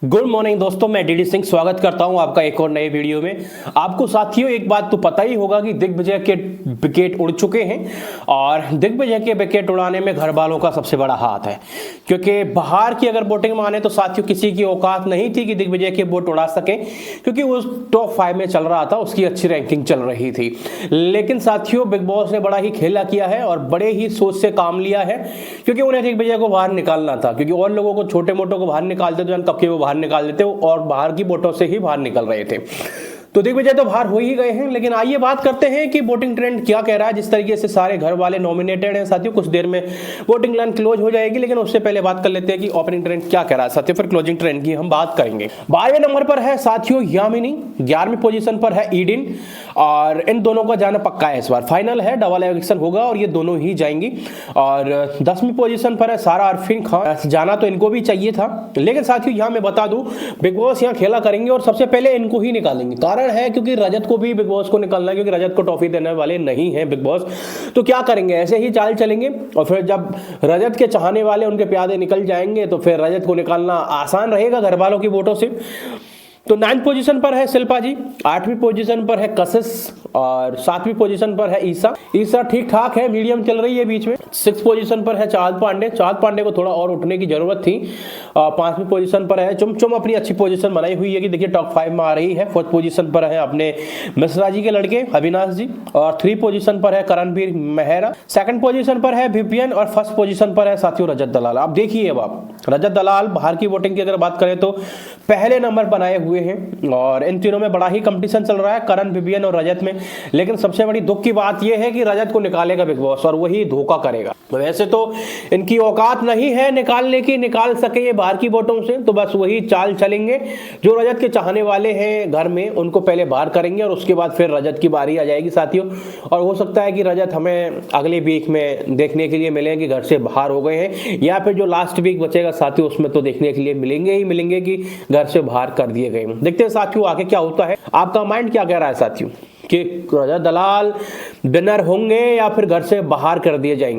Good morning दोस्तों, मैं DD Singh स्वागत करता हूं आपका एक और नए वीडियो में। आपको साथियों एक बात तो पता ही होगा कि दिग्विजय के विकेट उड़ चुके हैं और दिग्विजय के विकेट उड़ाने में घर वालों का सबसे बड़ा हाथ है, क्योंकि बाहर की अगर वोटिंग माने तो साथियों किसी की औकात नहीं थी कि दिग्विजय के वोट उड़ा सके, क्योंकि वो टॉप 5 में चल रहा था, उसकी अच्छी रैंकिंग चल रही थी। लेकिन साथियों बिग बॉस ने बड़ा ही खेला किया है और बड़े ही सोच से काम लिया है, क्योंकि उन्हें दिग्विजय को बाहर निकालना था। क्योंकि और लोगों को छोटे मोटों को बाहर निकालते तो तब के वो बाहर निकाल देते और बाहर की वोटों से ही बाहर निकल रहे थे। तो दिग्विजय तो बाहर हो ही गए हैं। लेकिन आइए बात करते हैं कि वोटिंग ट्रेंड क्या कह रहा है। जिस तरीके से सारे घर वाले नॉमिनेटेड हैं साथियों, कुछ देर में वोटिंग लाइन क्लोज हो जाएगी, लेकिन उससे पहले बात कर लेते हैं कि ओपनिंग ट्रेंड क्या कह रहा है साथियों, फिर क्लोजिंग ट्रेंड की हम बात करेंगे। 12वें नंबर पर है साथियों यामिनी, 11वीं पोजीशन पर है ईडिन और इन दोनों का जाना पक्का है, इस बार फाइनल है, डबल इलेक्शन होगा और ये दोनों ही जाएंगी। और 10वीं पोजीशन पर है सारा अरफीन खान, जाना तो इनको भी चाहिए था, लेकिन साथियों यहां मैं बता दूं बिग बॉस यहां खेला करेंगे और सबसे पहले इनको ही निकालेंगे। कारण है क्योंकि रजत को भी बिग बॉस को निकालना है, क्योंकि रजत को ट्रॉफी देने वाले नहीं है बिग बॉस। तो क्या करेंगे, ऐसे ही चाल चलेंगे और फिर जब रजत के चाहने वाले उनके प्यादे निकल जाएंगे तो फिर रजत को निकालना आसान रहेगा घर वालों की वोटों से। तो 9th पोजीशन पर है शिल्पा जी, 8वीं पोजीशन पर है कशिश और 7वीं पोजीशन पर है ईसा ठीक ठाक है, मीडियम चल रही है बीच में। 6th पोजीशन पर है चाँद पांडे को थोड़ा और उठने की जरूरत थी। 5वीं पोजीशन पर है चुम अपनी अच्छी पोजीशन बनाई हुई है कि देखिए टॉप 5 में आ रही है। 4th पोजीशन पर है अपने मिश्रा जी के लड़के अविनाश जी और 3 पोजीशन पर है करणवीर मेहरा। 2nd पोजीशन पर है विपियन और 1st पोजीशन पर है साथियों रजत दलाल। आप देखिए, अब आप रजत दलाल बाहर की वोटिंग की अगर बात करें तो पहले नंबर बनाए हुए हैं और इन तीनों में बड़ा ही कंपटीशन चल रहा है, करण, विपियन और रजत में। लेकिन सबसे बड़ी दुख की बात यह है कि रजत को निकालेगा बिग बॉस और वही धोखा करेगा। वैसे तो इनकी औकात नहीं है निकालने की, निकाल सके ये बाहर की वोटों से, तो बस वही चाल चलेंगे। जो रजत के चाहने वाले हैं घर में उनको पहले बाहर करेंगे और उसके बाद फिर रजत की बारी आ जाएगी साथियों। और हो सकता है कि रजत हमें अगले वीक में देखने के लिए मिले कि घर से बाहर हो गए हैं, या फिर जो लास्ट वीक बचेगा साथियों उसमें तो देखने के लिए मिलेंगे कि घर से बाहर कर दिए गए। देखते हैं साथियों आगे क्या होता है। आपका माइंड क्या कह रहा है साथियों कि रजत दलाल विनर होंगे या फिर घर से बाहर कर दिए जाएंगे?